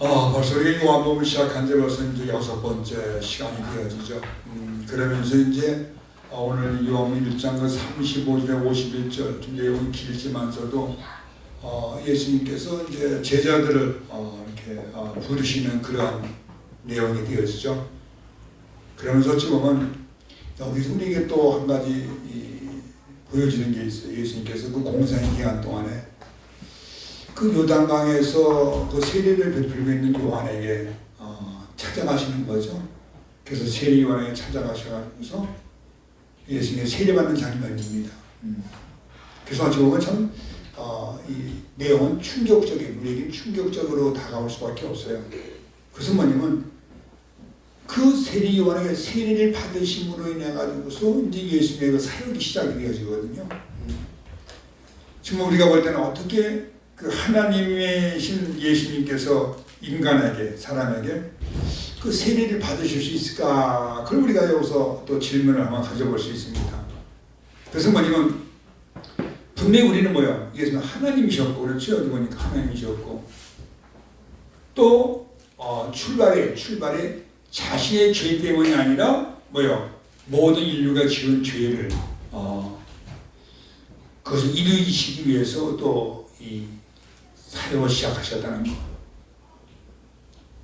벌써 우리가 요한복음을 시작한 지 벌써 이제 6번째 시간이 되어지죠. 그러면서 이제 오늘 요한복음 1장 그 35절에 51절 좀 내용이 길지만서도 예수님께서 이제 제자들을 이렇게 부르시는 그러한 내용이 되어지죠. 그러면서 어찌 보면 우리에게 또 한 가지 보여지는 게 있어요. 예수님께서 그 공생의 기간 동안에 그 요단강에서 그 세례를 베풀고 있는 요한에게 찾아가시는 거죠. 그래서 세례 요한에게 찾아가셔서 예수님의 세례받는 장면입니다. 그래서 어찌 보면 참 이 내용은 충격적인, 우리에게 충격적으로 다가올 수밖에 없어요. 그것은 뭐냐면 그 세례 요한에게 세례를 받으심으로 인해 가지고서 이제 예수님의 그 사역이 시작이 되어지거든요. 지금 우리가 볼 때는 어떻게 그 하나님이신 예수님께서 인간에게, 사람에게 그 세례를 받으실 수 있을까? 그걸 우리가 여기서 또 질문을 한번 가져볼 수 있습니다. 그래서 뭐냐면 분명히 우리는 뭐야? 예수는 하나님이셨고, 그렇죠? 여기 보니까 하나님이셨고, 또 출발에 자신의 죄 때문이 아니라 뭐요? 모든 인류가 지은 죄를 그것을 이루시기 위해서 또 이 사역을 시작하셨다는 것.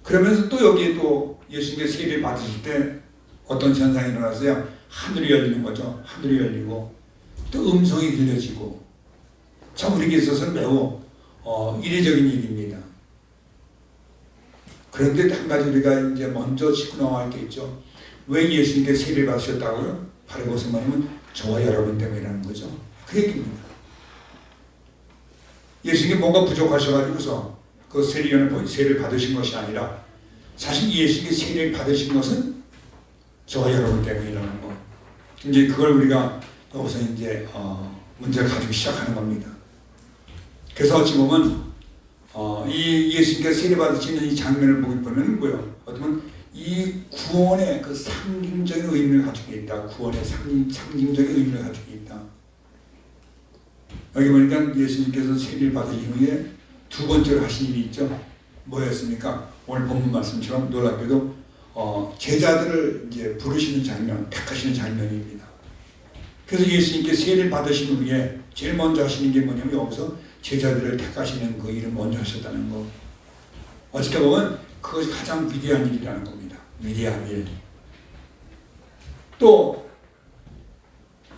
그러면서 또 여기에 또 예수님께서 세례를 받으실 때 어떤 현상이 일어났어요? 하늘이 열리는 거죠. 하늘이 열리고 또 음성이 들려지고, 참 우리에게 있어서는 매우 이례적인 일입니다. 그런데 한 가지 우리가 이제 먼저 짚고 나와야 게 있죠. 왜 예수님께 세례를 받으셨다고요? 바로 그것은 뭐냐면 저와 여러분 때문이라는 거죠. 그 얘기입니다. 예수님께 뭔가 부족하셔가지고서 그 세례를 받으신 것이 아니라 사실 예수님께 세례를 받으신 것은 저와 여러분 때문이라는 거. 이제 그걸 우리가 여기서 이제 문제를 가지고 시작하는 겁니다. 그래서 어찌 보면 이 예수님께서 세례 받으시는 이 장면을 보면 뭐예요? 어쩌면 이 구원의 그 상징적인 의미를 가지고 있다. 구원의 상징적인 의미를 가지고 있다. 여기 보니까 예수님께서 세례를 받으신 후에 두 번째로 하신 일이 있죠. 뭐였습니까? 오늘 본문 말씀처럼 놀랍게도 제자들을 이제 부르시는 장면, 택하시는 장면입니다. 그래서 예수님께 세례를 받으신 후에 제일 먼저 하시는 게 뭐냐면 여기서 제자들을 택하시는 그 일을 먼저 하셨다는 거. 어떻게 보면 그것이 가장 위대한 일이라는 겁니다. 위대한 일. 또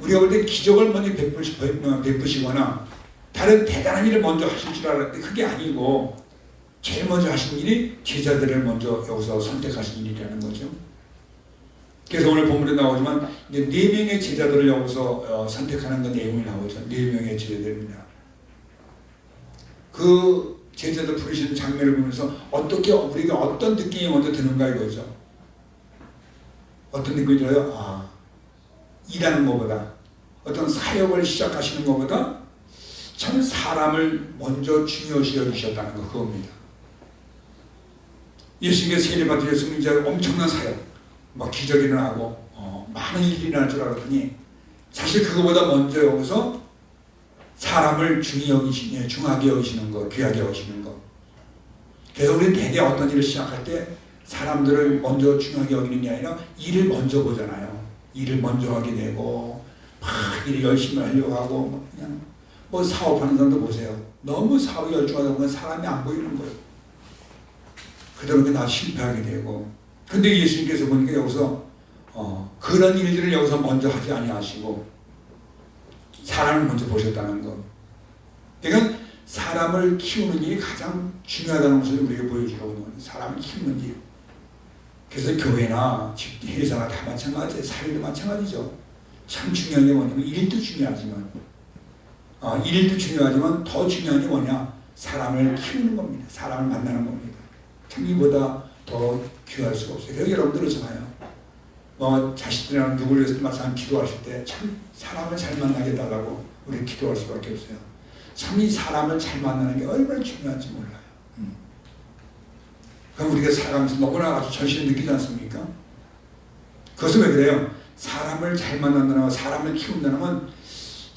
우리가 볼 때 기적을 먼저 베푸시거나 다른 대단한 일을 먼저 하실 줄 알았는데 그게 아니고 제일 먼저 하신 일이 제자들을 먼저 여기서 선택하신 일이라는 거죠. 그래서 오늘 본문에 나오지만 이제 4명의 제자들을 여기서 선택하는 그 내용이 나오죠. 4명의 제자들입니다. 그 제자들 부르시는 장면을 보면서 어떻게 우리가 어떤 느낌이 먼저 드는가 이거죠. 어떤 느낌이 들어요? 일하는 것보다, 어떤 사역을 시작하시는 것보다 참 사람을 먼저 중요시 여기셨다는 거, 그겁니다. 예수님께서 세례 받으셨으면 이제 엄청난 사역, 막 기적이 일어나고 많은 일이 일어날 줄 알았더니 사실 그거보다 먼저 여기서 사람을 중하게 여기시는 거, 귀하게 여기시는 거. 그래서 우리는 대개 어떤 일을 시작할 때 사람들을 먼저 중하게 여기는 게 아니라 일을 먼저 보잖아요. 일을 먼저 하게 되고 막 일을 열심히 하려고 하고 그냥 뭐 사업하는 사람도 보세요. 너무 사업에 열중하다 보면 사람이 안 보이는 거예요. 그대로 다 실패하게 되고. 근데 예수님께서 보니까 여기서 그런 일들을 여기서 먼저 하지 아니하시고 사람을 먼저 보셨다는 것. 그러니까 사람을 키우는 일이 가장 중요하다는 것을 우리에게 보여주려고 사람을 키우는 일. 그래서 교회나 회사나 다 마찬가지예요. 사회도 마찬가지죠. 참 중요한 게 뭐냐면 일도 중요하지만 일도 중요하지만 더 중요한 게 뭐냐? 사람을 키우는 겁니다. 사람을 만나는 겁니다. 참 이보다 더 귀할 수가 없어요. 그래서 여러분들 그렇잖아요. 자식들이랑 누구를 위해서 마찬가지 기도하실 때 참 사람을 잘 만나게 해달라고 우리 기도할 수밖에 없어요. 참 이 사람을 잘 만나는 게 얼마나 중요한지 몰라요. 그럼 우리가 살아가면서 너무나 아주 절실히 느끼지 않습니까? 그것은 왜 그래요? 사람을 잘 만난다는 건, 사람을 키운다는 건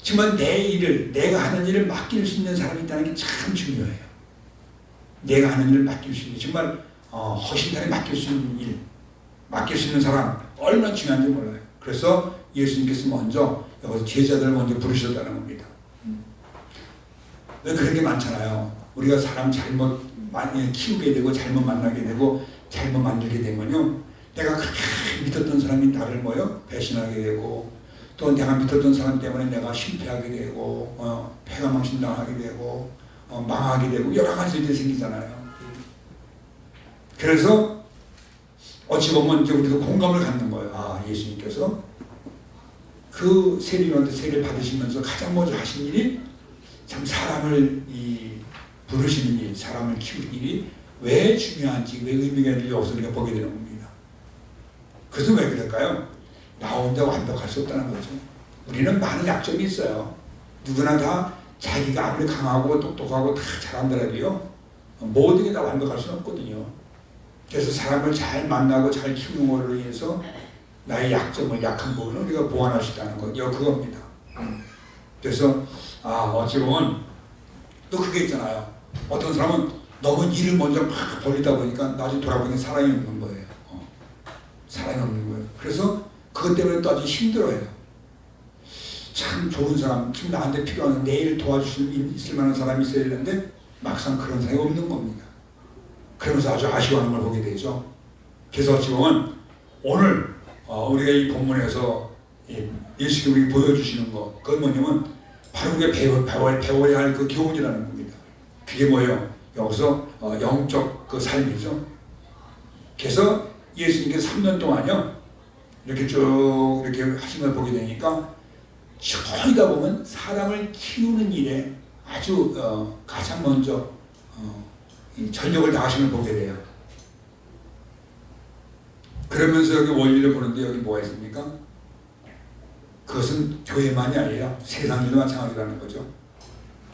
정말 내가 하는 일을 맡길 수 있는 사람이 있다는 게 참 중요해요. 내가 하는 일을 맡길 수 있는, 정말 허심탄회 맡길 수 있는 일, 맡길 수 있는 사람 얼마나 중요한지 몰라요. 그래서 예수님께서 먼저 여기서 제자들을 먼저 부르셨다는 겁니다. 왜 그런 게 많잖아요. 우리가 사람 잘못 키우게 되고 잘못 만나게 되고 잘못 만들게 되면요, 내가 그렇게 믿었던 사람이 나를 배신하게 되고, 또 내가 믿었던 사람 때문에 내가 실패하게 되고 패가망신당하게 되고 망하게 되고 여러 가지 일이 생기잖아요. 그래서 어찌 보면 이제 우리도 공감을 갖는 거예요. 아, 예수님께서 그 세리한테 세례를 받으시면서 가장 먼저 하신 일이 참 사람을 부르시는 일, 사람을 키우는 일이 왜 중요한지, 왜 의미가 있는지 여기서 우리가 보게 되는 겁니다. 그래서 왜 그럴까요? 나 혼자 완벽할 수 없다는 거죠. 우리는 많은 약점이 있어요. 누구나 다 자기가 아무리 강하고 똑똑하고 다 잘한다라도요, 모든 게 다 완벽할 수는 없거든요. 그래서 사람을 잘 만나고 잘 키우는 걸로 인해서 나의 약점을, 약한 부분을 우리가 보완할 수 있다는 거, 그겁니다. 그래서 어찌 보면 또 그게 있잖아요. 어떤 사람은 너무 일을 먼저 막 벌리다 보니까 나중에 돌아보니 사랑이 없는 거예요. 사랑이 없는 거예요. 그래서 그것 때문에 또 아주 힘들어요. 참 좋은 사람, 지금 나한테 필요한, 내 일을 도와주실 만한 사람이 있어야 되는데 막상 그런 사람이 없는 겁니다. 그러면서 아주 아쉬워하는 걸 보게 되죠. 그래서 어찌 보면 오늘 우리가 이 본문에서 예수님이 보여주시는 것, 그건 뭐냐면 바로 우리가 배워야 할 그 교훈이라는 겁니다. 그게 뭐예요? 여기서 영적 그 삶이죠. 그래서 예수님께서 3년 동안요, 이렇게 쭉 이렇게 하신 걸 보게 되니까 거기다 보면 사람을 키우는 일에 아주 가장 먼저 전력을 다하시는 걸 보게 돼요. 그러면서 여기 원리를 보는데 여기 뭐가 있습니까? 그것은 교회만이 아니라 세상에도 마찬가지라는 거죠.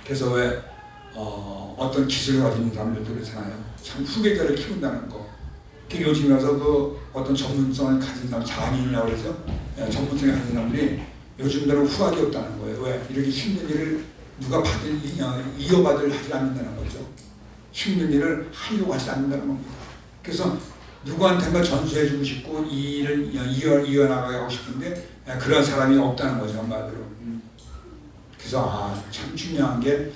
그래서 왜 어떤 기술을 가진 사람들도 그렇잖아요. 참 후계자를 키운다는 거. 요즘이라서 그 어떤 전문성을 가진 사람, 장인이라고 그러죠. 전문성을 가진 사람들이 요즘대로 후학이 없다는 거예요. 왜? 이렇게 힘든 일을 누가 이어받을 하지 않는다는 거죠. 힘든 일을 하려고 하지 않는다는 겁니다. 그래서 누구한테가 전수해주고 싶고 이 일을 이어나가게 하고 싶은데 그런 사람이 없다는 거죠, 한마디로. 그래서 참 중요한 게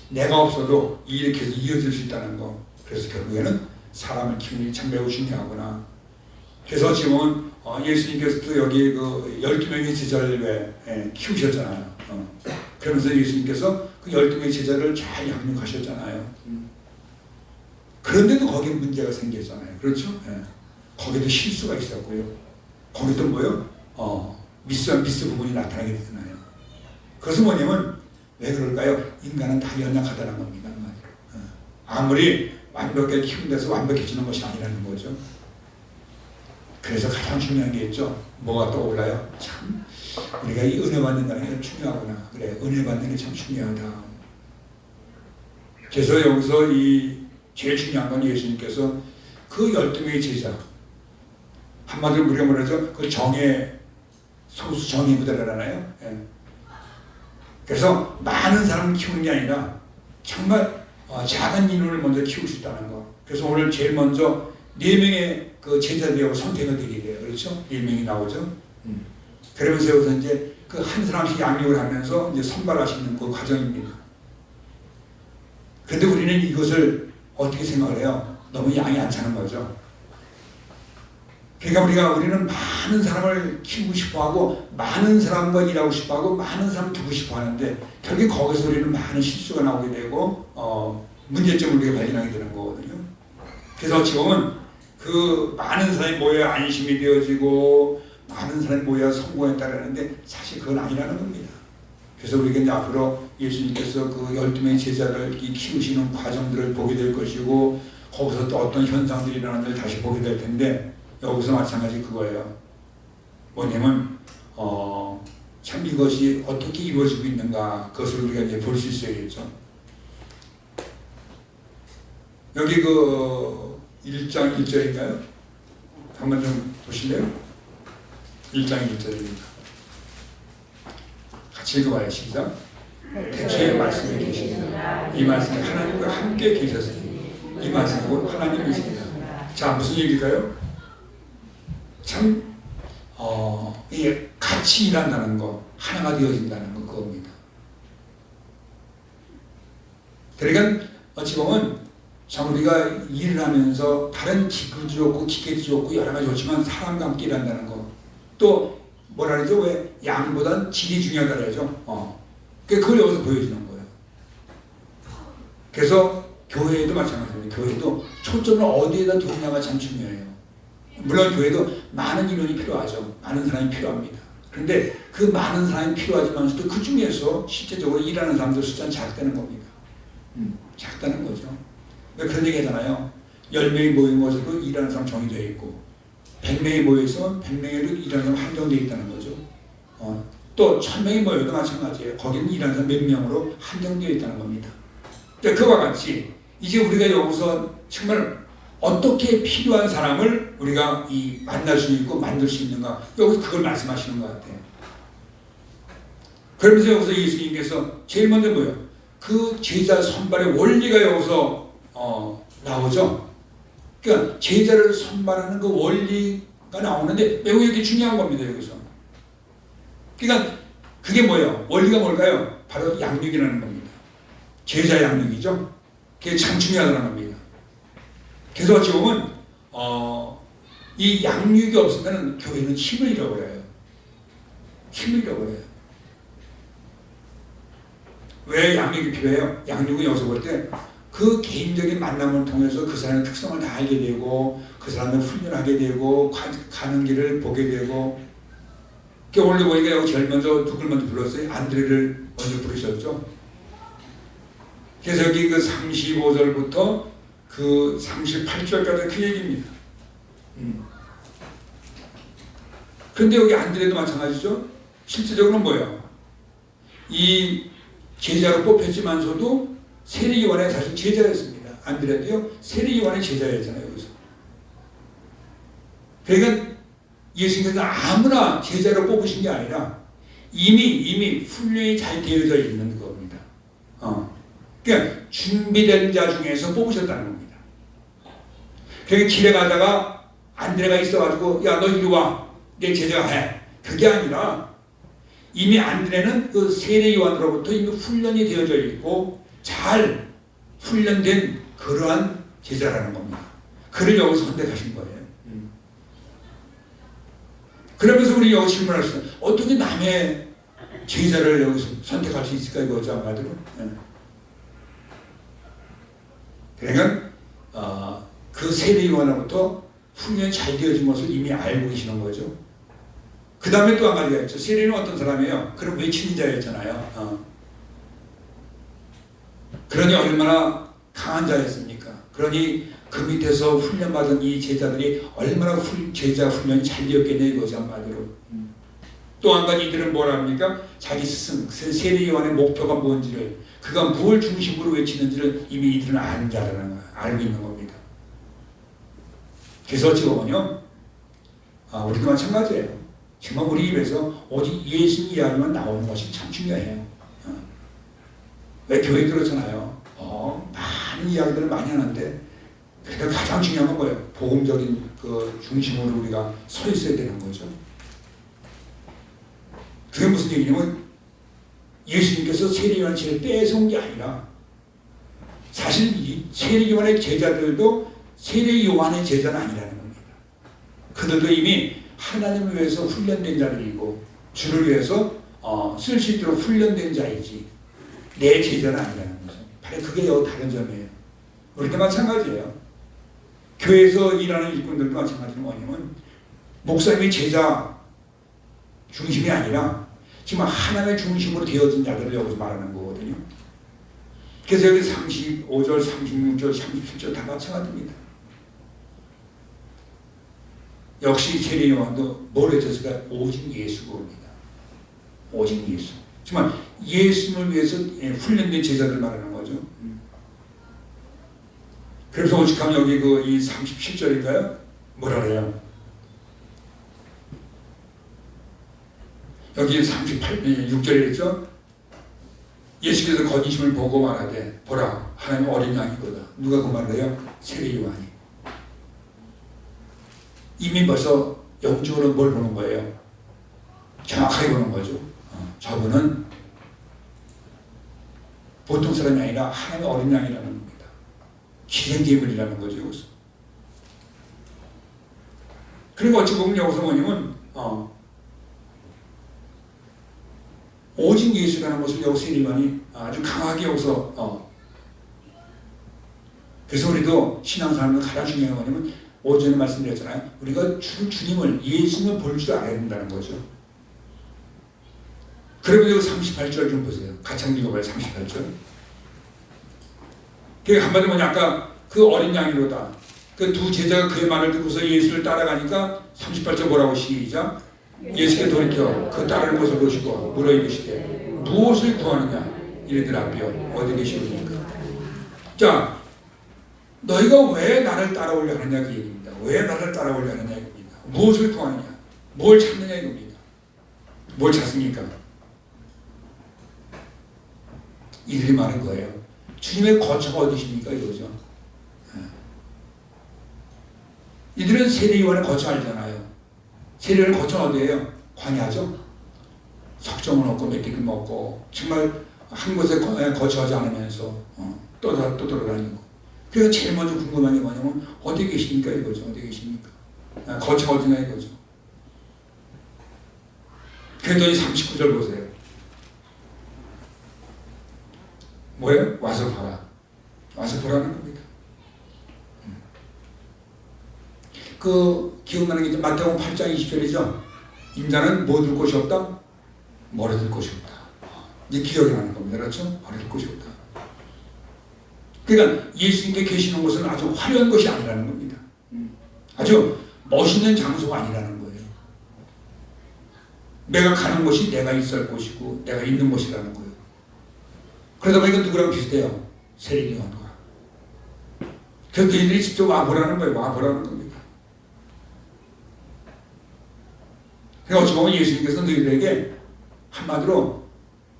내가 없어도 이 일이 계속 이어질 수 있다는 거. 그래서 결국에는 사람을 키우는 게 참 매우 중요하구나. 그래서 지금은 예수님께서도 여기 그 12명의 제자를 왜 키우셨잖아요. 그러면서 예수님께서 그 12명의 제자를 잘 양육하셨잖아요. 그런데도 거기에 문제가 생겼잖아요. 그렇죠? 거기도 실수가 있었고요. 거기도 뭐요? 미스 부분이 나타나게 되잖아요. 그것은 뭐냐면 왜 그럴까요? 인간은 다 연약하다는 겁니다. 아무리 완벽하게 키운 데서 완벽해지는 것이 아니라는 거죠. 그래서 가장 중요한 게 있죠. 뭐가 떠올라요? 참 우리가 이 은혜 받는다는 게 중요하구나. 그래, 은혜 받는 게 참 중요하다. 그래서 여기서 제일 중요한 건 예수님께서 그 12명의 제자, 한마디로 우리가 뭐라죠? 그 소수 정의 부대라잖아요. 그래서 많은 사람을 키우는 게 아니라 정말 작은 인원을 먼저 키울 수 있다는 거. 그래서 오늘 제일 먼저 4명의 그 제자들하고 선택을 드리래요. 그렇죠? 4명이 나오죠. 그러면서 여기서 이제 그 한 사람씩 양육을 하면서 이제 선발하시는 그 과정입니다. 그런데 우리는 이것을 어떻게 생각을 해요? 너무 양이 안 차는 거죠. 그러니까 우리는 많은 사람을 키우고 싶어하고 많은 사람과 일하고 싶어하고 많은 사람을 두고 싶어하는데 결국 거기서 우리는 많은 실수가 나오게 되고 문제점을 우리가 발견하게 되는 거거든요. 그래서 어찌 보면 그 많은 사람이 모여야 안심이 되어지고 많은 사람이 모여야 성공했다라는데 사실 그건 아니라는 겁니다. 그래서 우리가 이제 앞으로 예수님께서 그 12명의 제자를 키우시는 과정들을 보게 될 것이고 거기서 또 어떤 현상들이 일어나는 걸 다시 보게 될 텐데 여기서 마찬가지 그거예요. 뭐냐면 참 이것이 어떻게 이루어지고 있는가 그것을 우리가 이제 볼 수 있어야겠죠. 여기 그 1장 1절인가요? 한번 좀 보실래요? 1장 1절입니다. 같이 읽어봐요. 시작. 태초에 말씀이 계시니라. 이 말씀이 하나님과 함께 계셨으니 임하시고 하나님이십니다. 자, 무슨 얘기일까요? 참 이게 같이 일한다는 거, 하나가 되어진다는 거, 그겁니다. 그러니까 어찌 보면 참 우리가 일을 하면서 다른 기구도 좋고 기계도 좋고 여러 가지 좋지만 사람과 함께 일한다는 거, 또 뭐라 그러죠? 왜 양보단 질이 중요하다 그러죠? 그걸 여기서 보여주는 거예요. 그래서 교회도 마찬가지입니다. 교회도 초점을 어디에다 두느냐가 참 중요해요. 물론 교회도 많은 인원이 필요하죠. 많은 사람이 필요합니다. 그런데 그 많은 사람이 필요하지만서도 그 중에서 실제적으로 일하는 사람들 숫자는 작다는 겁니다. 작다는 거죠. 그런 얘기 하잖아요. 10명이 모인 곳에도 일하는 사람 정의되어 있고 100명이 모여서 100명에도 일하는 사람 한정되어 있다는 거죠. 또 1000명이 모여도 마찬가지예요. 거기는 일하는 사람 몇 명으로 한정되어 있다는 겁니다. 그와 같이 이제 우리가 여기서 정말 어떻게 필요한 사람을 우리가 만날 수 있고 만들 수 있는가, 여기서 그걸 말씀하시는 것 같아요. 그러면서 여기서 예수님께서 제일 먼저 뭐예요? 그 제자 선발의 원리가 여기서 나오죠. 그러니까 제자를 선발하는 그 원리가 나오는데 매우 이게 중요한 겁니다. 여기서. 그러니까 그게 뭐예요? 원리가 뭘까요? 바로 양육이라는 겁니다. 제자 양육이죠. 그게 참 중요하다는 겁니다. 그래서 어찌 보면 이 양육이 없으면 교회는 힘을 잃어버려요. 힘을 잃어버려요. 왜 양육이 필요해요? 양육은 여기서 볼 때 그 개인적인 만남을 통해서 그 사람의 특성을 다 알게 되고 그 사람을 훈련하게 되고 가는 길을 보게 되고, 오늘 보니까 여기 제일 먼저 누굴 먼저 불렀어요? 안드레를 먼저 부르셨죠. 그래서 여기 그 35절부터 그 38절까지 그 얘기입니다. 그런데 여기 안드레도 마찬가지죠. 실제적으로는 뭐예요? 이 제자로 뽑혔지만서도 세례요한의 사실 제자였습니다. 안드레도요, 세례요한의 제자였잖아요. 여기서. 그러니까 예수님께서 아무나 제자로 뽑으신 게 아니라 이미 훈련이 잘 되어져 있는 겁니다. 그러니까 준비된 자 중에서 뽑으셨다는 겁니다. 그러니까 길에 가다가 안드레가 있어가지고 야, 너 이리 와, 내 제자가 해. 그게 아니라 이미 안드레는 그 세례 요한으로부터 이미 훈련이 되어져 있고 잘 훈련된 그러한 제자라는 겁니다. 그를 여기서 선택하신 거예요. 그러면서 우리 여기 질문할 수 있어요. 어떻게 남의 제자를 여기서 선택할 수 있을까 이거죠, 한마디로. 그러니까 그 세례 요한으로부터 훈련이 잘 되어진 것을 이미 알고 계시는 거죠. 그 다음에 또 한 가지가 있죠. 세례는 어떤 사람이에요? 그럼 외치는 자였잖아요. 그러니 얼마나 강한 자였습니까? 그러니 그 밑에서 훈련받은 이 제자들이 얼마나 제자 훈련이 잘 되었겠냐 이거죠, 한마디로. 또 한 가지 이들은 뭘 합니까? 자기 스승, 세례 요한의 목표가 뭔지를, 그가 무엇을 중심으로 외치는지를 이미 이들은 아는 자라는 거예요. 알고 있는 겁니다. 그래서 어찌 보면요, 우리도 마찬가지예요. 정말 우리 입에서 오직 예수님 이야기만 나오는 것이 참 중요해요. 왜 교회 그렇잖아요. 많은 이야기들을 많이 하는데 그래도 가장 중요한 건 뭐예요? 복음적인 그 중심으로 우리가 서 있어야 되는 거죠. 그게 무슨 얘기냐면 예수님께서 세례요한 제를 떼서온 게 아니라 사실 이 세례요한의 제자들도 세례요한의 제자는 아니라는 겁니다. 그들도 이미 하나님을 위해서 훈련된 자들이고 주를 위해서 쓸 수 있도록 훈련된 자이지 내 제자는 아니라는 거죠. 바로 그게 여기 다른 점이에요. 우리도 마찬가지예요. 교회에서 일하는 일꾼들도 마찬가지로 뭐냐면 목사님이 제자 중심이 아니라 지금 하나님의 중심으로 되어진 자들을 여기서 말하는 거거든요. 그래서 여기 35절, 36절, 37절 다 마찬가지입니다. 역시 세례 요한도 뭘 외쳤을까? 오직 예수입니다. 오직 예수. 정말 예수를 위해서 훈련된 제자들 말하는 거죠. 그래서 오직하면 여기 이 37절인가요? 뭐라 그래요? 여기 6절에 있죠? 예수께서 거짓임을 보고 말하되 보라 하나님 어린 양이거든. 누가 그 말을 해요? 세례 요한이. 이미 벌써 영적으로 뭘 보는 거예요? 정확하게 보는 거죠. 저분은 보통 사람이 아니라 하나님의 어린 양이라는 겁니다. 기생제물이라는 거죠. 여기서. 그리고 어찌 보면 여기서 뭐냐면 오직 예수라는 것을 여기서 세리만이 아주 강하게 여기서 그래서 우리도 신앙생활은 가장 중요한 건 뭐냐면 오전에 말씀드렸잖아요. 우리가 주님을 예수님을 볼 줄 알아야 된다는 거죠. 그러면 여기 38절 좀 보세요. 같이 한번 읽어봐요. 38절. 그게 한마디로 뭐냐, 아까 그 어린 양이로다. 그 두 제자가 그의 말을 듣고서 예수를 따라가니까 38절 뭐라고 시작? 예수께 돌이켜 그 따르는 것을 보시고 물어 이르시되 무엇을 구하느냐? 이르들 앞이여 어디 계시옵니까? 자, 너희가 왜 나를 따라오려 하느냐 그 얘기입니다. 왜 나를 따라오려 하느냐 이겁니다. 무엇을 구하느냐? 뭘 찾느냐 이겁니다. 뭘 찾습니까? 이들이 말한 거예요. 주님의 거처가 어디십니까 이거죠. 이들은 세례요한의 거처 알잖아요. 세례요한의 거처는 어디예요? 광야죠. 석정은 없고 멧돼지 먹고 정말 한 곳에 거처하지 않으면서 또 돌아다니고. 그래서 제일 먼저 궁금한 게 뭐냐면 어디 계십니까 이거죠. 어디 계십니까? 거처 어디냐 이거죠. 그랬더니 39절 보세요. 뭐예요? 와서 봐라. 와서 보라는 겁니다. 그 기억나는 게 마태복음 8장 20절이죠. 인자는 뭐 들 곳이 없다? 머리 들 곳이 없다. 이제 기억이 나는 겁니다. 그렇죠? 머리 들 곳이 없다. 그러니까 예수님께 계시는 곳은 아주 화려한 것이 아니라는 겁니다. 아주 멋있는 장소가 아니라는 거예요. 내가 가는 곳이 내가 있을 곳이고 내가 있는 곳이라는 거예요. 그러다 보니까 누구랑 비슷해요? 세례요한과. 그래서 너희들이 직접 와보라는 거예요. 와보라는 겁니다. 그러니까 어찌 보면 예수님께서 너희들에게 한마디로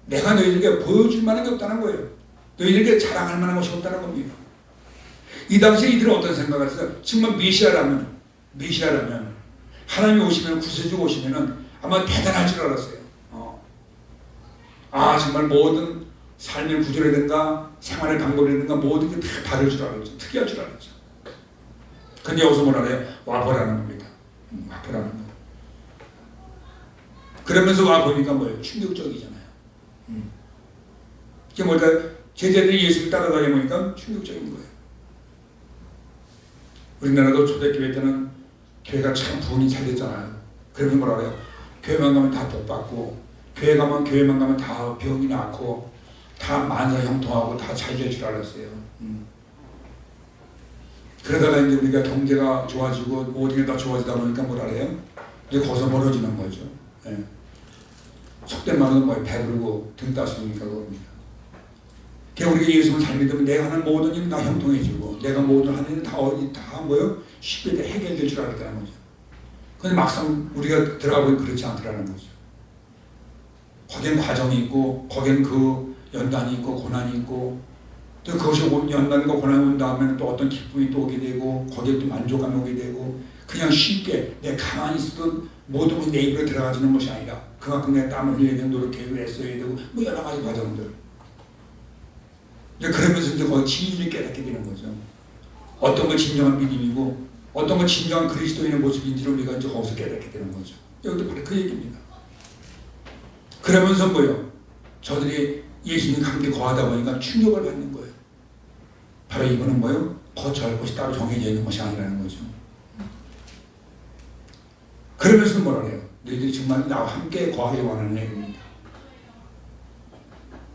내가 너희들에게 보여줄 만한 게 없다는 거예요. 너희들에게 자랑할 만한 것이 없다는 겁니다. 이 당시에 이들은 어떤 생각을 했어요? 정말 메시아라면 하나님이 오시면 구세주가 오시면 아마 대단할 줄 알았어요. 정말 모든 삶의 구조라든가 생활의 방법이라든가 모든 게 다 다를 줄 알았죠. 특이할 줄 알았죠. 근데 여기서 뭐라 그래요? 와보라는 겁니다. 와보라는 거예요. 그러면서 와보니까 뭐예요? 충격적이잖아요. 그게 뭘까요? 제자들이 예수를 따라다니니까 충격적인 거예요. 우리나라도 초대교회 때는 교회가 참 부흥이 잘 됐잖아요. 그러면 뭐라 그래요? 교회만 가면 다 복받고 교회만 가면 다 병이 낫고 다 만사 형통하고 다 잘 될 줄 알았어요. 그러다가 이제 우리가 경제가 좋아지고 모든 게 다 좋아지다 보니까 뭐라 그래요? 이제 거기서 멀어지는 거죠. 예. 속된 말은 뭐 배부르고 등 따스니까 그겁니다. 그러니까 우리가 예수를 잘 믿으면 내가 하는 모든 일은 다 형통해지고 내가 모든 하는 일은 다 뭐요? 쉽게 해결될 줄 알았다는 거죠. 근데 막상 우리가 들어가 보니 그렇지 않더라는 거죠. 거기엔 과정이 있고 거기엔 그 연단이 있고 고난이 있고 또 그것이 연단과 고난이 온 다음에는 또 어떤 기쁨이 또 오게 되고 거기에 또 만족감이 오게 되고 그냥 쉽게 내 가만히 있어도 모든 것이 내 입으로 들어가지는 것이 아니라 그만큼 내 땀을 흘려야 되고 노력해야 되고 애써야 되고 뭐 여러 가지 과정들. 그러면서 이제 거기 진리를 깨닫게 되는 거죠. 어떤 걸 진정한 믿음이고 어떤 걸 진정한 그리스도인의 모습인지를 우리가 이제 거기서 깨닫게 되는 거죠. 여기도 바로 그 얘기입니다. 그러면서 뭐요? 저들이 예수님과 함께 거하다 보니까 충격을 받는 거예요. 바로 이거는 뭐요? 거처할 곳이 따로 정해져 있는 것이 아니라는 거죠. 그러면서 뭐라 그래요? 너희들이 정말 나와 함께 거하기 원하는 얘기입니다.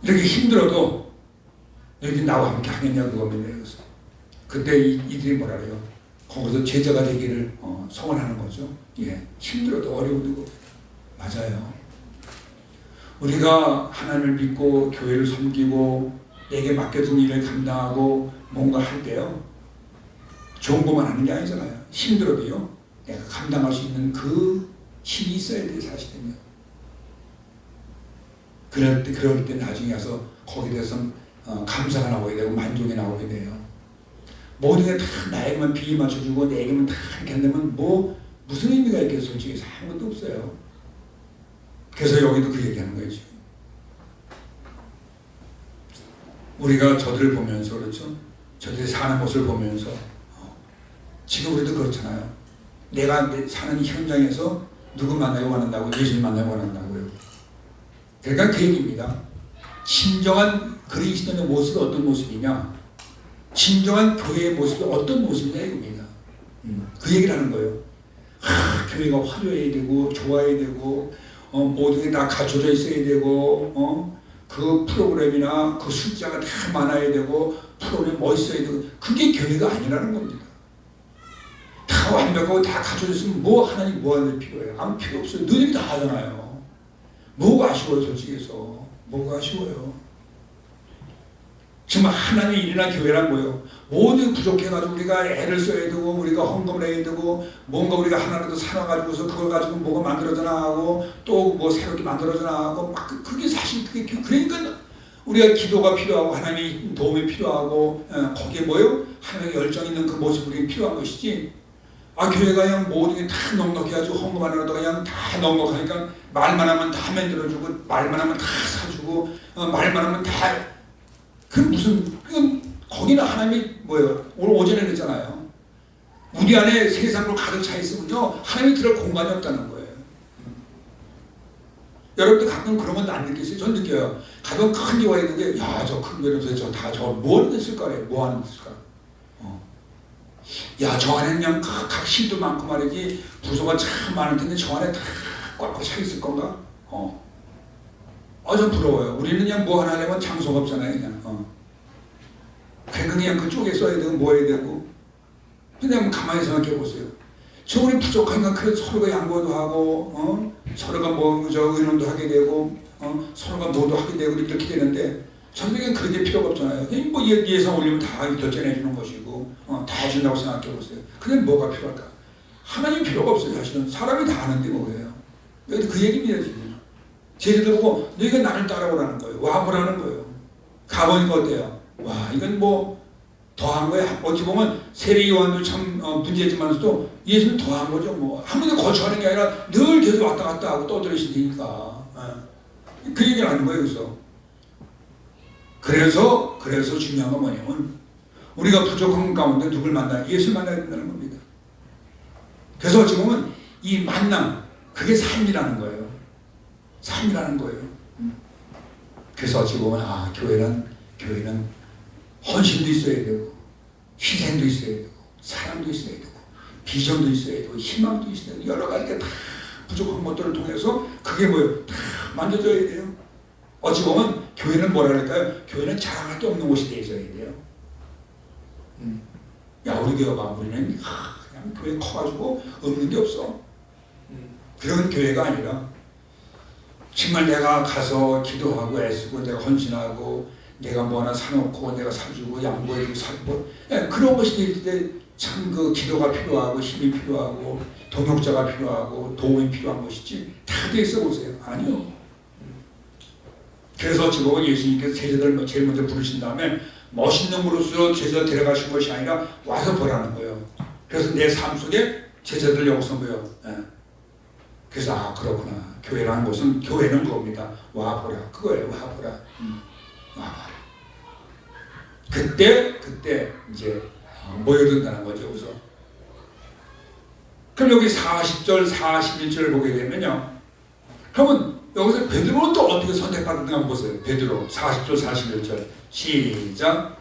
이렇게 힘들어도 너희들이 나와 함께 하겠냐 그겁니다. 여기서. 그때 이들이 뭐라 그래요? 거기서 제자가 되기를 소원하는 거죠. 예, 힘들어도 어려워도 맞아요. 우리가 하나님을 믿고 교회를 섬기고 내게 맡겨진 일을 감당하고 뭔가 할 때요. 좋은 것만 하는 게 아니잖아요. 힘들어도요. 내가 감당할 수 있는 그 힘이 있어야 돼요. 사실은요. 그럴 때 나중에 와서 거기에 대해서 감사가 나오게 되고 만족이 나오게 돼요. 모든 게 다 나에게만 비위 맞춰주고 내게만 다 이렇게 한다면 뭐 무슨 의미가 있겠어요? 솔직히 아무것도 없어요. 그래서 여기도 그 얘기하는 거예요. 지금 우리가 저들을 보면서 그렇죠? 저들이 사는 모습을 보면서 지금 우리도 그렇잖아요. 내가 사는 현장에서 누구 만나기 원한다고? 예수님 만나기 원한다고요. 그러니까 그 얘기입니다. 진정한 그리스도의 모습이 어떤 모습이냐? 진정한 교회의 모습이 어떤 모습이냐 이겁니다. 그 얘기를 하는 거예요. 교회가 화려해야 되고 좋아야 되고 모든 게 다 갖춰져 있어야 되고 그 프로그램이나 그 숫자가 다 많아야 되고 프로그램이 멋있어야 되고 그게 교회가 아니라는 겁니다. 다 완벽하고 다 갖춰져 있으면 뭐 하나님 뭐 하는 게 필요해요? 아무 필요 없어요. 너희들이 다 하잖아요. 뭐가 아쉬워요 솔직해서. 뭐가 아쉬워요. 정말 하나님의 일이나 교회란 뭐예요? 모두 부족해가지고 우리가 애를 써야 되고 우리가 헌금을 해야 되고 뭔가 우리가 하나라도 살아가지고서 그걸 가지고 뭐가 만들어져 나가고 또 뭐 새롭게 만들어져 나가고 막 그게 사실 그게 그러니까 우리가 기도가 필요하고 하나님의 도움이 필요하고 거기에 뭐예요? 하나님의 열정 있는 그 모습이 우리가 필요한 것이지. 교회가 그냥 모든 게 다 넉넉해가지고 헌금 하나라도 그냥 다 넉넉하니까 말만 하면 다 만들어주고 말만 하면 다 사주고 말만 하면 다 그 무슨 거기는 하나님이 뭐예요? 오늘 오전에 그랬잖아요. 우리 안에 세상으로 가득 차 있으면요 하나님이 들을 공간이 없다는 거예요. 여러분들 가끔 그런 건 안 느끼세요? 전 느껴요. 가끔 큰 교회가 있는데 저 큰 교회는 도대체 저 뭐 하는 데 쓸까? 뭐 하는 데 쓸까? 저 안에 그냥 각 실도 많고 말이지 부서가 참 많을 텐데 저 안에 다 꽉꽉 차 있을 건가? 좀 부러워요. 우리는 그냥 뭐 하나 하려면 장소가 없잖아요. 그냥 그냥 그쪽에 써야 되고 뭐 해야 되고. 근데 한번 가만히 생각해 보세요. 저 우리 부족하니까 그래서 서로가 양보도 하고 서로가 의논도 하게 되고 서로가 뭐도 하게 되고 이렇게 되는데 저들에게 그런 게 필요가 없잖아요. 그냥 뭐 예산 올리면 다 결정해 주는 것이고 다 해준다고 생각해 보세요. 근데 뭐가 필요할까? 하나님 필요가 없어요. 사실은 사람이 다 하는데 뭐예요. 여기 그 얘기입니다 지금. 제자들 보고 너희가 나를 따라오라는 거예요. 와보라는 거예요. 가보니까 어때요? 와 이건 뭐 더한 거야. 어찌 보면 세례 요한도 참 문제지만서도 예수는 더한 거죠. 뭐 한 번에 거쳐가는 게 아니라 늘 계속 왔다 갔다 하고 떠들으시니까 그 얘기는 아닌 거예요. 그래서 중요한 건 뭐냐면 우리가 부족한 가운데 누굴 만나? 예수를 만나야 된다는 겁니다. 그래서 어찌 보면 이 만남 그게 삶이라는 거예요. 삶이라는 거예요. 그래서 어찌 보면 교회는 헌신도 있어야 되고 희생도 있어야 되고 사랑도 있어야 되고 비전도 있어야 되고 희망도 있어야 되고 여러 가지가 다 부족한 것들을 통해서 그게 뭐예요? 다 만져져야 돼요. 어찌 보면 교회는 뭐라 그럴까요? 교회는 자랑할 게 없는 곳이 되어야 돼요. 우리 교회가 우리는 그냥 교회 커가지고 없는 게 없어. 그런 교회가 아니라 정말 내가 가서 기도하고 애쓰고 내가 헌신하고 내가 뭐 하나 사놓고 내가 사주고 양보해주고 사고 그런 것이 될 때 참 그 기도가 필요하고 힘이 필요하고 동역자가 필요하고 도움이 필요한 것이지 다 돼 있어 보세요. 아니요. 그래서 지금 예수님께서 제자들 제일 먼저 부르신 다음에 멋있는 무릇으로 제자들 데려가신 것이 아니라 와서 보라는 거예요. 그래서 내 삶 속에 제자들 여기서 보여. 그래서 그렇구나. 교회라는 것은 교회는 그겁니다. 와보라. 그거예요. 와보라. 와봐라. 그때 이제 모여든다는 거죠. 그래서 그럼 여기 40절, 41절을 보게 되면요. 그러면 여기서 베드로는 또 어떻게 선택받는가 한번 보세요. 베드로 40절, 41절 시작.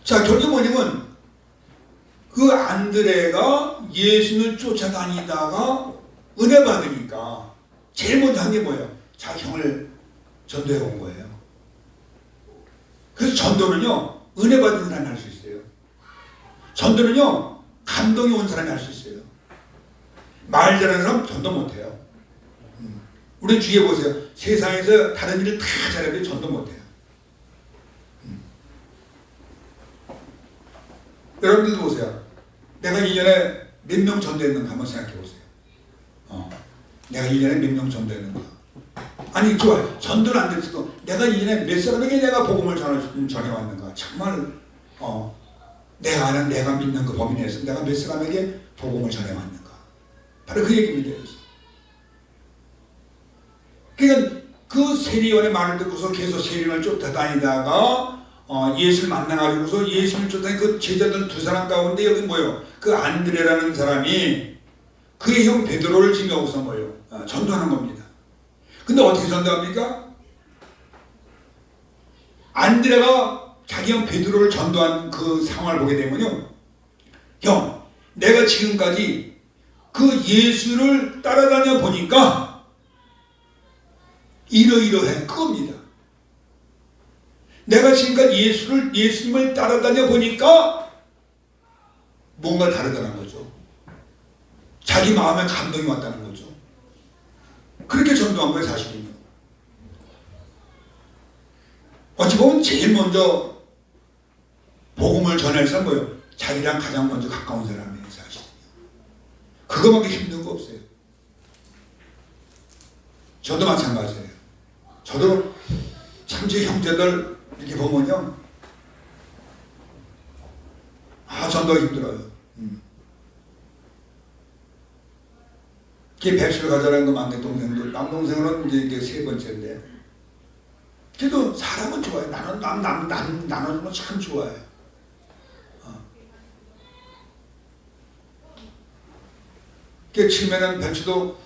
자, 결국 뭐냐면 그 안드레가 예수를 쫓아다니다가 은혜 받으니까 제일 먼저 한 게 뭐예요? 자기 형을 전도해 온 거예요. 그래서 전도는요 은혜 받은 사람이 할 수 있어요. 전도는요 감동이 온 사람이 할 수 있어요. 말 잘하는 사람 전도 못해요. 우리 주위에 보세요. 세상에서 다른 일을 다 잘해도 전도 못해요. 여러분들도 보세요. 내가 1년에 몇 명 전도했는가 한번 생각해 보세요. 내가 1년에 몇 명 전도했는가. 아니 좋아요. 전도는 안 됐어도 내가 1년에 몇 사람에게 내가 복음을 전해왔는가. 정말 내가 아는 내가 믿는 그 범위 내에서 내가 몇 사람에게 복음을 전해왔는가. 바로 그 얘기입니다. 그러니까 그 세리원의 말을 듣고서 계속 세리원을 쫓아다니다가 예수를 만나가지고서 예수를 쫓아다니 그 제자들 두 사람 가운데 여기 뭐요? 그 안드레라는 사람이 그의 형 베드로를 지명하고서 뭐요? 전도하는 겁니다. 근데 어떻게 전도합니까? 안드레가 자기 형 베드로를 전도한 그 상황을 보게 되면요, 형, 내가 지금까지 그 예수를 따라다녀 보니까 이러이러해 그겁니다. 내가 지금까지 예수님을 따라다녀 보니까 뭔가 다르다는 거죠. 자기 마음에 감동이 왔다는 거죠. 그렇게 전도한 거예요, 사실은요. 어찌 보면 제일 먼저 복음을 전할 사람 뭐예요? 자기랑 가장 먼저 가까운 사람이에요, 사실은요. 그거밖에 힘든 거 없어요. 저도 마찬가지예요. 저도 참 제 형제들 이렇게 보면요, 전도가 힘들어요. 백수를 가자라는 거 막내 동생도, 남동생은 이제 세 번째인데, 그래도 사람은 좋아요. 나눠주면 참 좋아요. 처음에는 백수도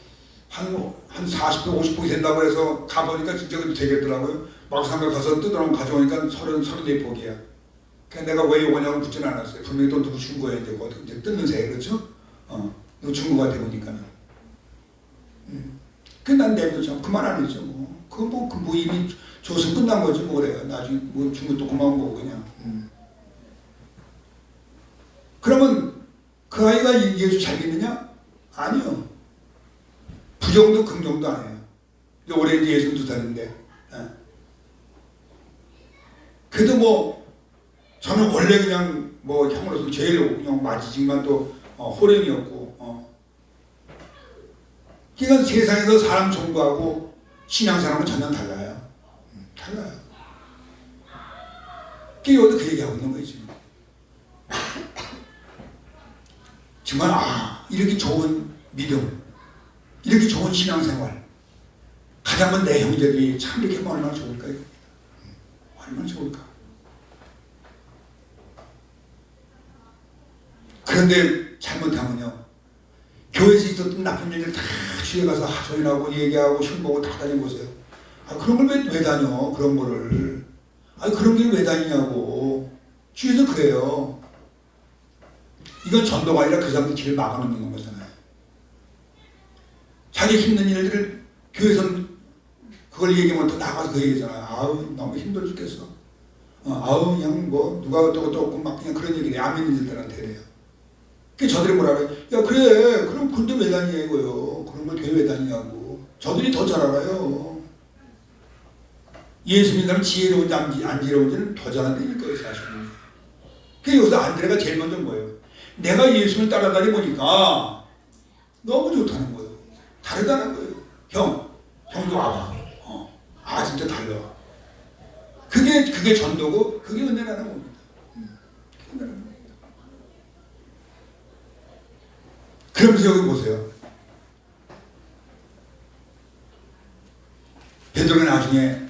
한 40도, 50폭이 된다고 해서 가보니까 진짜 되겠더라고요. 막상 가서 뜯어놓으면 가져오니까 34폭이야. 그러니까 내가 왜 오냐고 묻지는 않았어요. 분명히 또 누구 준 거예요. 이제 뜯는 새, 그렇죠? 누구 준 거 같아 보니까는. 난 내비도 참 그만 안 했죠. 뭐 이미 줘서 끝난 거지 뭐 그래요. 나중에 뭐 준 것도 고마운 거고 그냥. 그러면 그 아이가 예수 잘 믿느냐? 아니요. 부정도 긍정도 안 해요. 올해 이제 62살인데. 그래도 뭐 저는 원래 그냥 뭐 형으로서 제일 그냥 맞이지만 또 호령이었고. 그러니까 세상에서 사람 존구하고 신앙사람은 전혀 달라요. 달라요. 여기도 그 얘기하고 있는 거예요, 지금. 정말, 이렇게 좋은 믿음, 이렇게 좋은 신앙생활, 가장은 내 형제들이 참 이렇게 얼마나 좋을까요? 얼마나 좋을까? 그런데 잘못하면요, 교회에서 있었던 나쁜 일들 다 주에 가서 하소연하고 얘기하고 술 먹고 다 다녀보세요. 그런 걸 왜 다녀? 그런 거를. 그런 게 왜 다니냐고. 주에서 그래요. 이건 전도가 아니라 그 사람들 길을 막아놓는 거잖아요. 자기 힘든 일들을 교회에서는 그걸 얘기하면 또 나가서 그 얘기잖아요. 너무 힘들어 죽겠어. 그냥 뭐 누가 어떠고 없고 막 그냥 그런 얘기를 안 믿는 일들한테 해요. 그 저들이 뭐라 그래? 야 그래 그럼 군대 왜 다니냐 이거요. 그런 걸 교회 왜 다니냐고. 저들이 더 잘 알아요. 예수 믿는 사람 지혜로운지 안 지혜로운지는 더 잘 아는 거예요 사실은. 그래서 여기서 안드레가 제일 먼저 뭐예요? 내가 예수를 따라다니 보니까 너무 좋다는 거예요. 다르다는 거예요. 형도 와봐. 진짜 달라. 그게 전도고 그게 은혜라는 겁니다. 그러면서 여기 보세요. 베드로가 나중에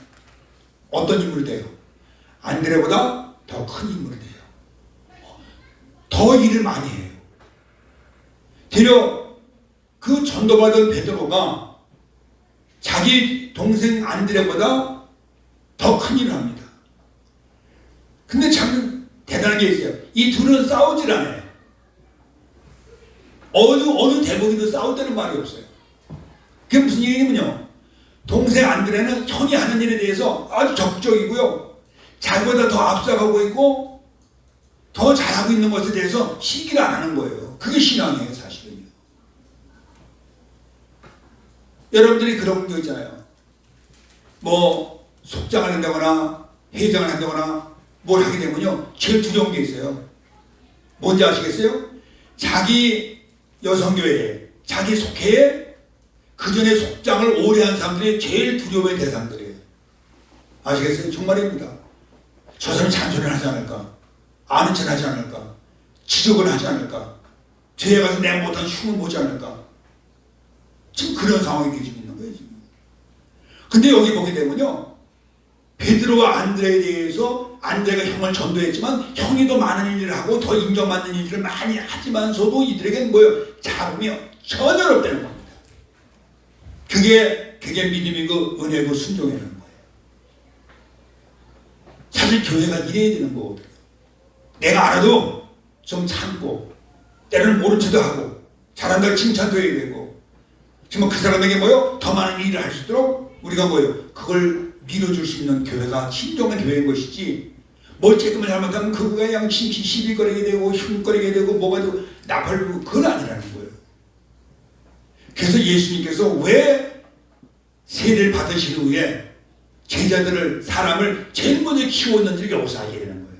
어떤 인물이 돼요? 안드레보다 더 큰 인물이 돼요. 더 일을 많이 해요. 되려 그 전도받은 베드로가 자기 동생 안드레보다 더 큰 일을 합니다. 근데 참 대단한 게 있어요. 이 둘은 싸우질 않아요. 어느 대목이든 싸울 때는 말이 없어요. 그게 무슨 얘기냐면요, 동생 안드레는 형이 하는 일에 대해서 아주 적극적이고요, 자기보다 더 앞서가고 있고 더 잘하고 있는 것에 대해서 시기를 안 하는 거예요. 그게 신앙이에요 사실은요. 여러분들이 그런 거 있잖아요. 뭐 속장을 한다거나 회장을 한다거나 뭘 하게 되면요, 제일 두려운 게 있어요. 뭔지 아시겠어요? 자기 여성교회에, 자기 속회에 그 전에 속장을 오래 한 사람들이 제일 두려움의 대상들이에요. 아시겠어요? 정말입니다. 저 사람이 잔소리를 하지 않을까? 아는 척 하지 않을까? 지적을 하지 않을까? 뒤에 가서 내가 못한 흉을 보지 않을까? 지금 그런 상황이 되고 있는 거예요, 지금. 근데 여기 보게 되면요, 베드로와 안드레에 대해서 안드레가 형을 전도했지만 형이 더 많은 일을 하고 더 인정받는 일들을 많이 하지만서도 이들에게는 뭐예요? 잡음이 전혀 없다는 겁니다. 그게 믿음이고 은혜고 순종이라는 거예요. 사실 교회가 이래야 되는 거거든요. 내가 알아도 좀 참고 때로는 모른 척도 하고 잘한다고 칭찬도 해야 되고 정말 그 사람에게 뭐요? 더 많은 일을 할 수 있도록 우리가 뭐요? 그걸 밀어줄 수 있는 교회가 진정한 교회인 것이지 뭘 조금만 잘못하면 그거가 그냥 시비거리게 되고 흉거리게 되고 뭐가 되고 나팔고 그건 아니라는 거예요. 그래서 예수님께서 왜 세례를 받으신 후에 제자들을 사람을 제일 먼저 키웠는지를 여기서 알게 되는 거예요.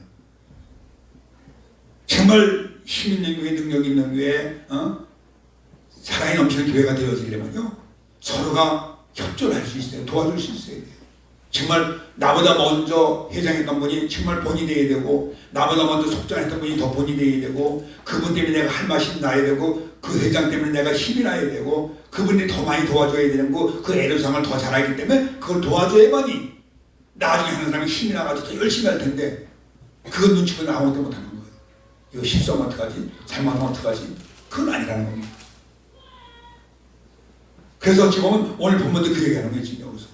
정말 힘 있는 교회, 능력 있는 교회, 사랑이 넘치는 교회가 되어지려면요 서로가 협조를 할 수 있어요. 도와줄 수 있어야 돼요. 정말 나보다 먼저 회장했던 분이 정말 본이 돼야 되고 나보다 먼저 속장했던 분이 더 본이 돼야 되고 그분 때문에 내가 할 맛이 나야 되고 그 회장 때문에 내가 힘이 나야 되고 그분이 더 많이 도와줘야 되는 거 그 애로상을 더 잘하기 때문에 그걸 도와줘야만이 나중에 하는 사람이 힘이 나가지고 더 열심히 할 텐데 그건 눈치 보면 아무것도 못하는 거예요. 이거 실수하면 어떡하지? 잘못하면 어떡하지? 그건 아니라는 겁니다. 그래서 어찌 보면 오늘 본문도 그 얘기하는 거예요. 지금 여기서.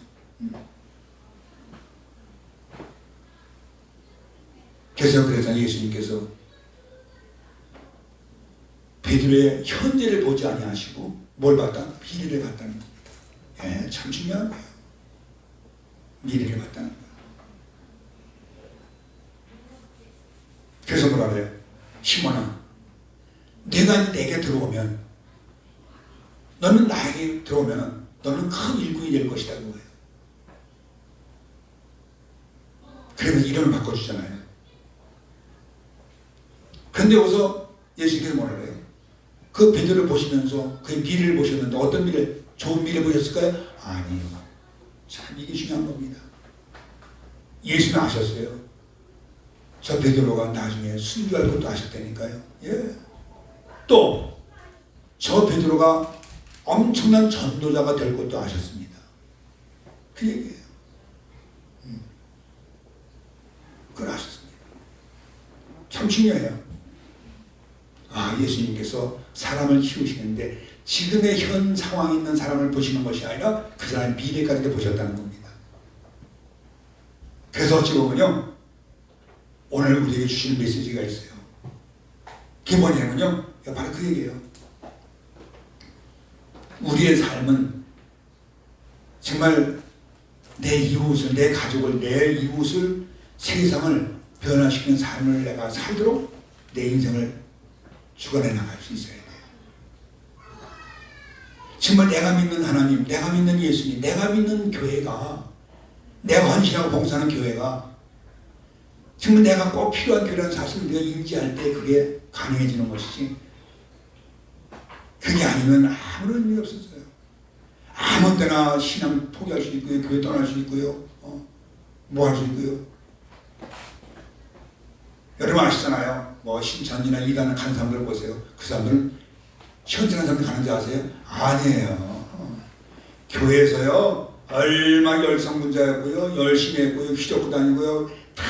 그래서 예수님께서 베드로의 현재를 보지 아니하시고 뭘 봤다? 미래를 봤다는 겁니다. 예, 참 중요한 거예요. 미래를 봤다는 거예요. 그래서 뭐라 그래요? 시몬아, 내가 내게 들어오면 너는 나에게 들어오면 너는 큰 일꾼이 될 것이다 그거예요. 그러면 이름을 바꿔주잖아요. 그런데 여기서 예수님께서 뭐라 그래요? 그 베드로를 보시면서 그의 미래를 보셨는데 어떤 미래? 좋은 미래 보셨을까요? 아니요. 참 이게 중요한 겁니다. 예수는 아셨어요. 저 베드로가 나중에 순교할 것도 아셨다니까요. 예. 또 저 베드로가 엄청난 전도자가 될 것도 아셨습니다. 그 얘기예요. 그걸 아셨습니다. 참 중요해요. 아, 예수님께서 사람을 키우시는데 지금의 현 상황에 있는 사람을 보시는 것이 아니라 그 사람의 미래까지도 보셨다는 겁니다. 그래서 어찌 보면요 오늘 우리에게 주시는 메시지가 있어요. 그게 뭐냐면요 바로 그 얘기예요. 우리의 삶은 정말 내 이웃을, 내 가족을, 내 이웃을, 세상을 변화시키는 삶을 내가 살도록 내 인생을 주관해 나갈 수 있어야 돼요. 정말 내가 믿는 하나님, 내가 믿는 예수님, 내가 믿는 교회가, 내가 헌신하고 봉사하는 교회가 정말 내가 꼭 필요한 교회라는 사실을 내가 인지할 때 그게 가능해지는 것이지 그게 아니면 아무런 의미가 없었어요. 아무 때나 신앙 포기할 수 있고요. 교회 떠날 수 있고요. 뭐 할 수 있고요. 여러분 아시잖아요. 뭐 신천지나 이단을 간 사람들 보세요. 그 사람들은 현전한 사람들 가는지 아세요? 아니에요. 교회에서요 얼마 열성문자였고요. 열심히 했고요. 휘젓고 다니고요. 다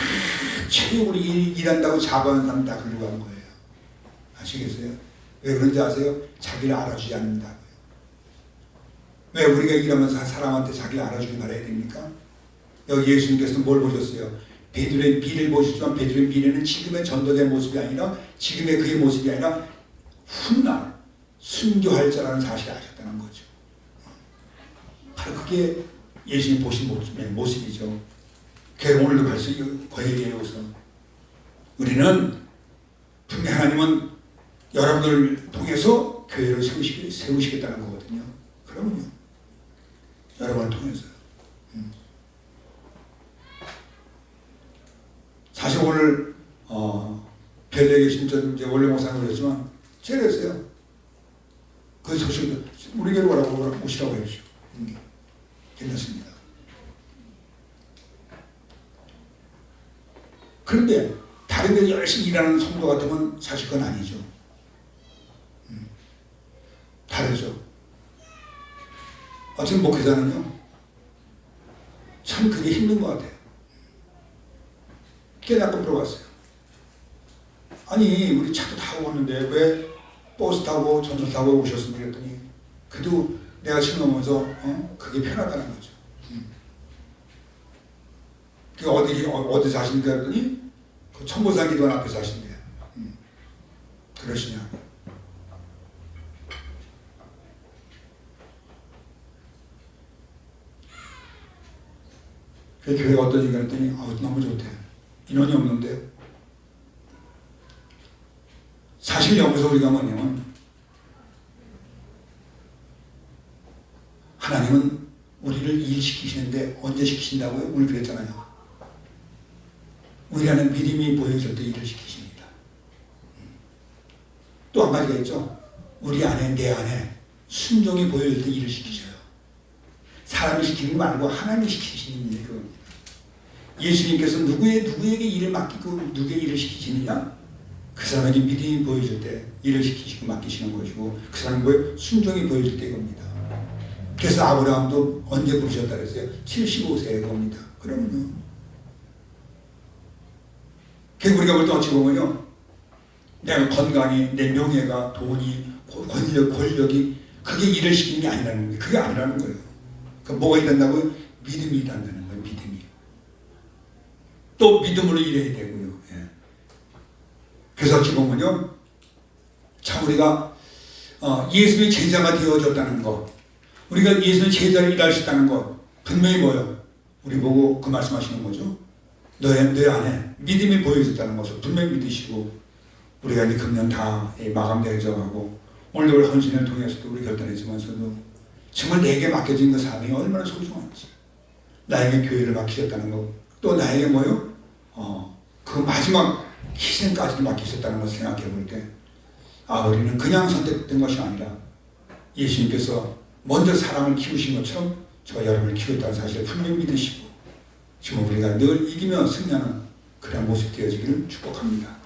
체육으로 일한다고 자부하는 사람 다 그리고 간 거예요. 아시겠어요? 왜 그런지 아세요? 자기를 알아주지 않는다고요. 왜 우리가 일하면서 사람한테 자기를 알아주기 말아야 됩니까? 여기 예수님께서는 뭘 보셨어요? 베드로의 미래를 보셨지만 베드로의 미래는 지금의 전도자의 모습이 아니라 지금의 그의 모습이 아니라 훗날 순교할 자라는 사실을 아셨다는 거죠. 바로 그게 예수님 보신 모습이죠. 그래서 오늘도 벌써 그 얘기예요. 우리는 분명 하나님은 여러분들을 통해서 교회를 세우시겠다는 거거든요. 그러면요. 여러분을 통해서요. 사실 오늘 벨리에 계신 전 이제 원래 목사님 그랬지만 제가 그랬어요. 그 소식을 우리 교회로 오라고 오시라고 해주죠. 괜찮습니다. 그런데 다른 데 열심히 일하는 성도 같으면 사실 그건 아니죠. 다르죠. 어쨌든 목회자는요 참 그게 힘든 것 같아요. 깨닫고 물어봤어요. 아니 우리 차도 타고 왔는데 왜 버스 타고 전철 타고 오셨습니까? 그랬더니 그래도 내가 지금 넘어서 그게 편하다는 거죠. 그 어디 사십니까? 그랬더니 그 천보산 기도원 앞에 사신대요. 그러시냐고. 그 교회가 어떠니까 했더니 너무 좋대. 인원이 없는데. 사실 여기서 우리가 뭐냐면 하나님은 우리를 일시키시는데 언제 시키신다고요? 오늘 그랬잖아요. 우리 안에 믿음이 보여질 때 일을 시키십니다. 또 한 가지가 있죠. 우리 안에 내 안에 순종이 보여질 때 일을 시키셔요. 사람이 시키는 거 말고 하나님이 시키시는 일이 그겁니다. 예수님께서 누구에게 일을 맡기고 누구에게 일을 시키시느냐? 그 사람에게 믿음이 보여질 때 일을 시키시고 맡기시는 것이고 그 사람의 순종이 보여질 때 겁니다. 그래서 아브라함도 언제 부르셨다 그랬어요? 75세에 겁니다. 그러면요. 우리가 볼 때 어찌 보면요. 내가 건강이, 내 명예가, 돈이, 권력이 그게 일을 시키는 게 아니라는 거예요. 그게 아니라는 거예요. 그 뭐가 일한다고요? 믿음이 일한다는 거예요. 믿음이. 또 믿음으로 일해야 되고요. 예. 그래서 어찌 보면요. 참 우리가 예수의 제자가 되어졌다는 거, 우리가 예수의 제자를 일할 수 있다는 거 분명히 뭐예요? 우리 보고 그 말씀하시는 거죠. 너 안에 믿음이 보여졌다는 것을 분명히 믿으시고 우리가 이제 금년 다 마감되어져 가고 오늘도 우리 헌신을 통해서도 우리 결단했지만서도 정말 내게 맡겨진 그 사명이 얼마나 소중한지 나에게 교회를 맡기셨다는 거 또 나에게 뭐요? 그 마지막 희생까지도 맡기셨다는 것을 생각해 볼 때 우리는 그냥 선택된 것이 아니라 예수님께서 먼저 사람을 키우신 것처럼 저와 여러분을 키웠다는 사실을 분명히 믿으시고 지금 우리가 늘 이기며 승리하는 그런 모습 되어지기를 축복합니다.